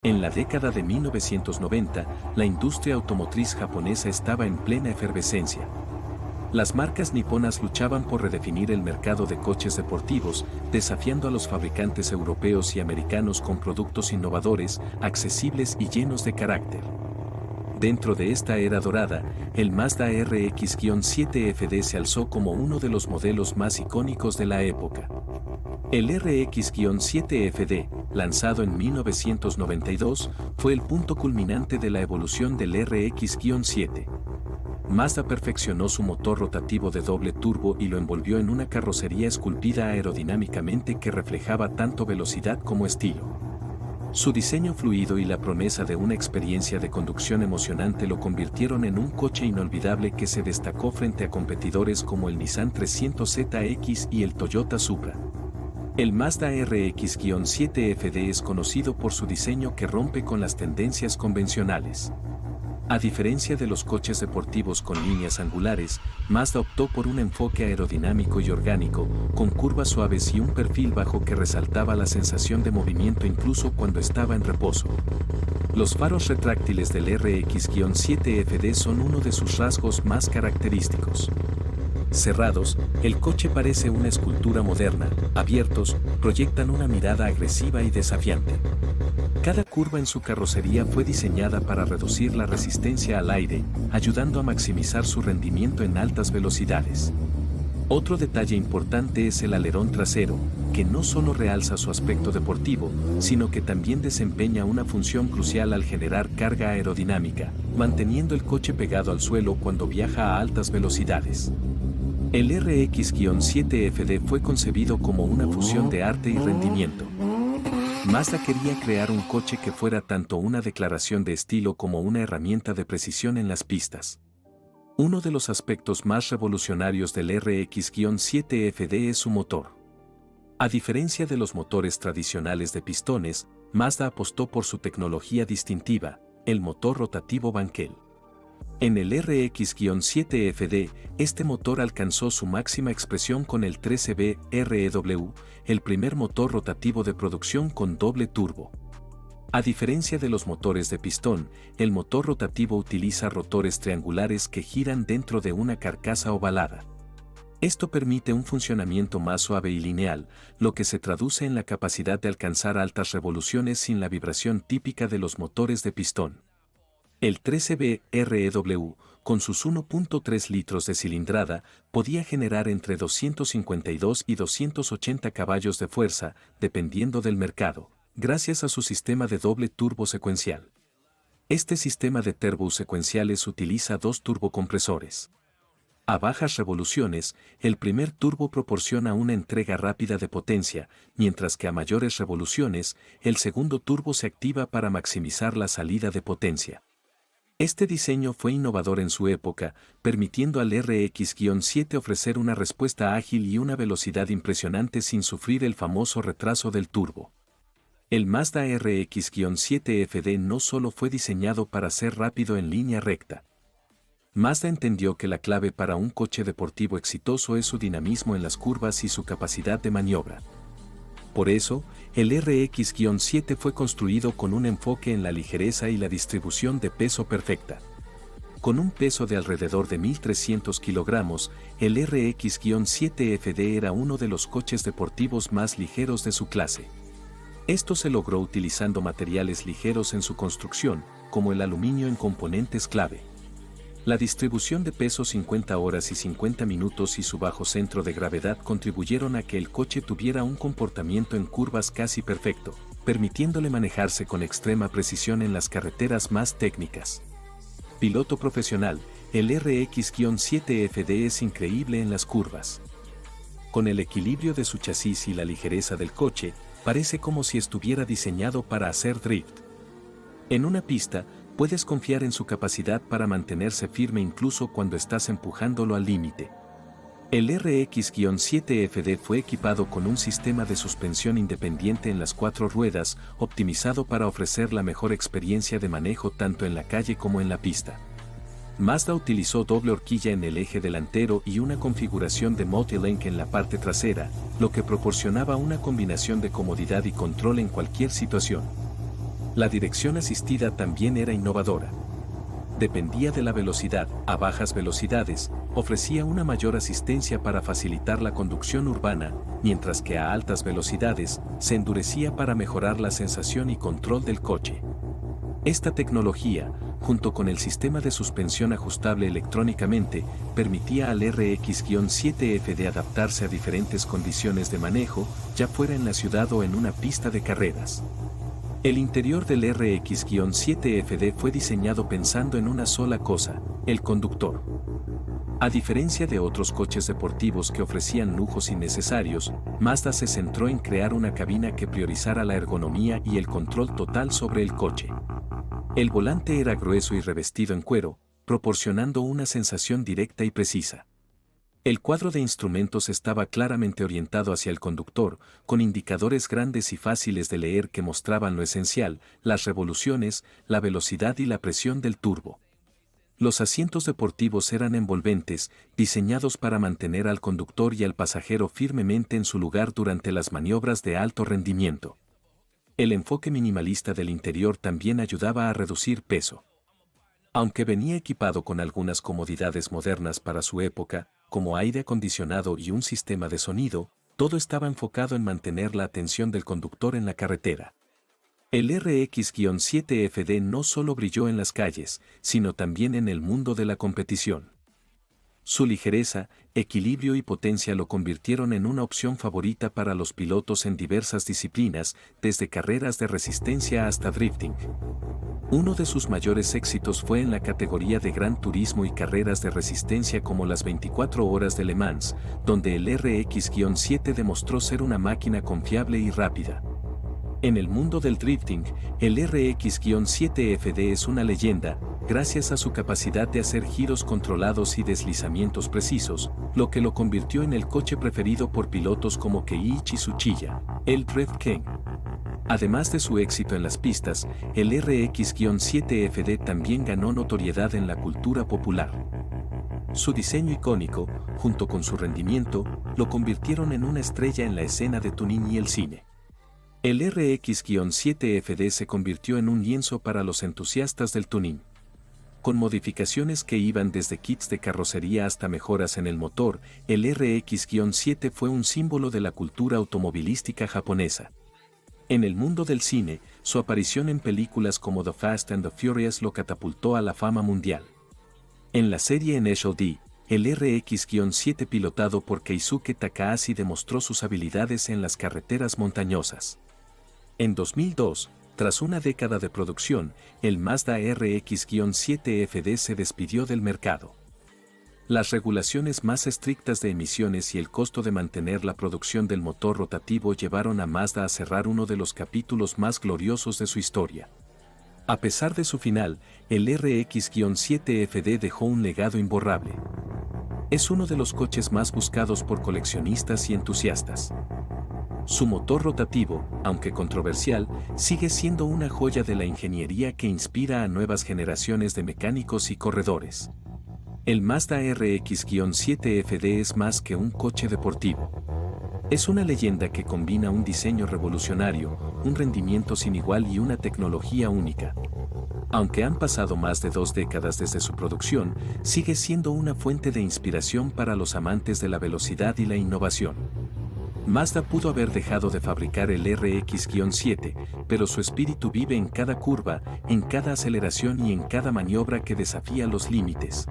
En la década de 1990, la industria automotriz japonesa estaba en plena efervescencia. Las marcas niponas luchaban por redefinir el mercado de coches deportivos, desafiando a los fabricantes europeos y americanos con productos innovadores, accesibles y llenos de carácter. Dentro de esta era dorada, el Mazda RX-7FD se alzó como uno de los modelos más icónicos de la época. El RX-7FD, lanzado en 1992, fue el punto culminante de la evolución del RX-7. Mazda perfeccionó su motor rotativo de doble turbo y lo envolvió en una carrocería esculpida aerodinámicamente que reflejaba tanto velocidad como estilo. Su diseño fluido y la promesa de una experiencia de conducción emocionante lo convirtieron en un coche inolvidable que se destacó frente a competidores como el Nissan 300ZX y el Toyota Supra. El Mazda RX-7FD es conocido por su diseño que rompe con las tendencias convencionales. A diferencia de los coches deportivos con líneas angulares, Mazda optó por un enfoque aerodinámico y orgánico, con curvas suaves y un perfil bajo que resaltaba la sensación de movimiento incluso cuando estaba en reposo. Los faros retráctiles del RX-7FD son uno de sus rasgos más característicos. Cerrados, el coche parece una escultura moderna; abiertos, proyectan una mirada agresiva y desafiante. Cada curva en su carrocería fue diseñada para reducir la resistencia al aire, ayudando a maximizar su rendimiento en altas velocidades. Otro detalle importante es el alerón trasero, que no solo realza su aspecto deportivo, sino que también desempeña una función crucial al generar carga aerodinámica, manteniendo el coche pegado al suelo cuando viaja a altas velocidades. El RX-7FD fue concebido como una fusión de arte y rendimiento. Mazda quería crear un coche que fuera tanto una declaración de estilo como una herramienta de precisión en las pistas. Uno de los aspectos más revolucionarios del RX-7FD es su motor. A diferencia de los motores tradicionales de pistones, Mazda apostó por su tecnología distintiva, el motor rotativo Wankel. En el RX-7FD, este motor alcanzó su máxima expresión con el 13B REW, el primer motor rotativo de producción con doble turbo. A diferencia de los motores de pistón, el motor rotativo utiliza rotores triangulares que giran dentro de una carcasa ovalada. Esto permite un funcionamiento más suave y lineal, lo que se traduce en la capacidad de alcanzar altas revoluciones sin la vibración típica de los motores de pistón. El 13B REW, con sus 1.3 litros de cilindrada, podía generar entre 252 y 280 caballos de fuerza, dependiendo del mercado, gracias a su sistema de doble turbo secuencial. Este sistema de turbos secuenciales utiliza dos turbocompresores. A bajas revoluciones, el primer turbo proporciona una entrega rápida de potencia, mientras que a mayores revoluciones, el segundo turbo se activa para maximizar la salida de potencia. Este diseño fue innovador en su época, permitiendo al RX-7 ofrecer una respuesta ágil y una velocidad impresionante sin sufrir el famoso retraso del turbo. El Mazda RX-7FD no solo fue diseñado para ser rápido en línea recta. Mazda entendió que la clave para un coche deportivo exitoso es su dinamismo en las curvas y su capacidad de maniobra. Por eso, el RX-7 fue construido con un enfoque en la ligereza y la distribución de peso perfecta. Con un peso de alrededor de 1.300 kilogramos, el RX-7FD era uno de los coches deportivos más ligeros de su clase. Esto se logró utilizando materiales ligeros en su construcción, como el aluminio en componentes clave. La distribución de peso 50 horas y 50 minutos y su bajo centro de gravedad contribuyeron a que el coche tuviera un comportamiento en curvas casi perfecto, permitiéndole manejarse con extrema precisión en las carreteras más técnicas. Piloto profesional, el RX-7FD es increíble en las curvas. Con el equilibrio de su chasis y la ligereza del coche, parece como si estuviera diseñado para hacer drift. En una pista, puedes confiar en su capacidad para mantenerse firme incluso cuando estás empujándolo al límite. El RX-7FD fue equipado con un sistema de suspensión independiente en las 4 ruedas, optimizado para ofrecer la mejor experiencia de manejo tanto en la calle como en la pista. Mazda utilizó doble horquilla en el eje delantero y una configuración de multilink en la parte trasera, lo que proporcionaba una combinación de comodidad y control en cualquier situación. La dirección asistida también era innovadora. Dependía de la velocidad. A bajas velocidades, ofrecía una mayor asistencia para facilitar la conducción urbana, mientras que a altas velocidades, se endurecía para mejorar la sensación y control del coche. Esta tecnología, junto con el sistema de suspensión ajustable electrónicamente, permitía al RX-7FD adaptarse a diferentes condiciones de manejo, ya fuera en la ciudad o en una pista de carreras. El interior del RX-7FD fue diseñado pensando en una sola cosa, el conductor. A diferencia de otros coches deportivos que ofrecían lujos innecesarios, Mazda se centró en crear una cabina que priorizara la ergonomía y el control total sobre el coche. El volante era grueso y revestido en cuero, proporcionando una sensación directa y precisa. El cuadro de instrumentos estaba claramente orientado hacia el conductor, con indicadores grandes y fáciles de leer que mostraban lo esencial, las revoluciones, la velocidad y la presión del turbo. Los asientos deportivos eran envolventes, diseñados para mantener al conductor y al pasajero firmemente en su lugar durante las maniobras de alto rendimiento. El enfoque minimalista del interior también ayudaba a reducir peso. Aunque venía equipado con algunas comodidades modernas para su época, como aire acondicionado y un sistema de sonido, todo estaba enfocado en mantener la atención del conductor en la carretera. El RX-7FD no solo brilló en las calles, sino también en el mundo de la competición. Su ligereza, equilibrio y potencia lo convirtieron en una opción favorita para los pilotos en diversas disciplinas, desde carreras de resistencia hasta drifting. Uno de sus mayores éxitos fue en la categoría de Gran Turismo y carreras de resistencia como las 24 horas de Le Mans, donde el RX-7 demostró ser una máquina confiable y rápida. En el mundo del drifting, el RX-7FD es una leyenda, gracias a su capacidad de hacer giros controlados y deslizamientos precisos, lo que lo convirtió en el coche preferido por pilotos como Keiichi Tsuchiya, el Red King. Además de su éxito en las pistas, el RX-7FD también ganó notoriedad en la cultura popular. Su diseño icónico, junto con su rendimiento, lo convirtieron en una estrella en la escena de tuning y el cine. El RX-7FD se convirtió en un lienzo para los entusiastas del tuning. Con modificaciones que iban desde kits de carrocería hasta mejoras en el motor, el RX-7 fue un símbolo de la cultura automovilística japonesa. En el mundo del cine, su aparición en películas como The Fast and the Furious lo catapultó a la fama mundial. En la serie Initial D, el RX-7 pilotado por Keisuke Takahashi demostró sus habilidades en las carreteras montañosas. En 2002, tras una década de producción, el Mazda RX-7FD se despidió del mercado. Las regulaciones más estrictas de emisiones y el costo de mantener la producción del motor rotativo llevaron a Mazda a cerrar uno de los capítulos más gloriosos de su historia. A pesar de su final, el RX-7FD dejó un legado imborrable. Es uno de los coches más buscados por coleccionistas y entusiastas. Su motor rotativo, aunque controversial, sigue siendo una joya de la ingeniería que inspira a nuevas generaciones de mecánicos y corredores. El Mazda RX-7FD es más que un coche deportivo. Es una leyenda que combina un diseño revolucionario, un rendimiento sin igual y una tecnología única. Aunque han pasado más de 2 décadas desde su producción, sigue siendo una fuente de inspiración para los amantes de la velocidad y la innovación. Mazda pudo haber dejado de fabricar el RX-7, pero su espíritu vive en cada curva, en cada aceleración y en cada maniobra que desafía los límites.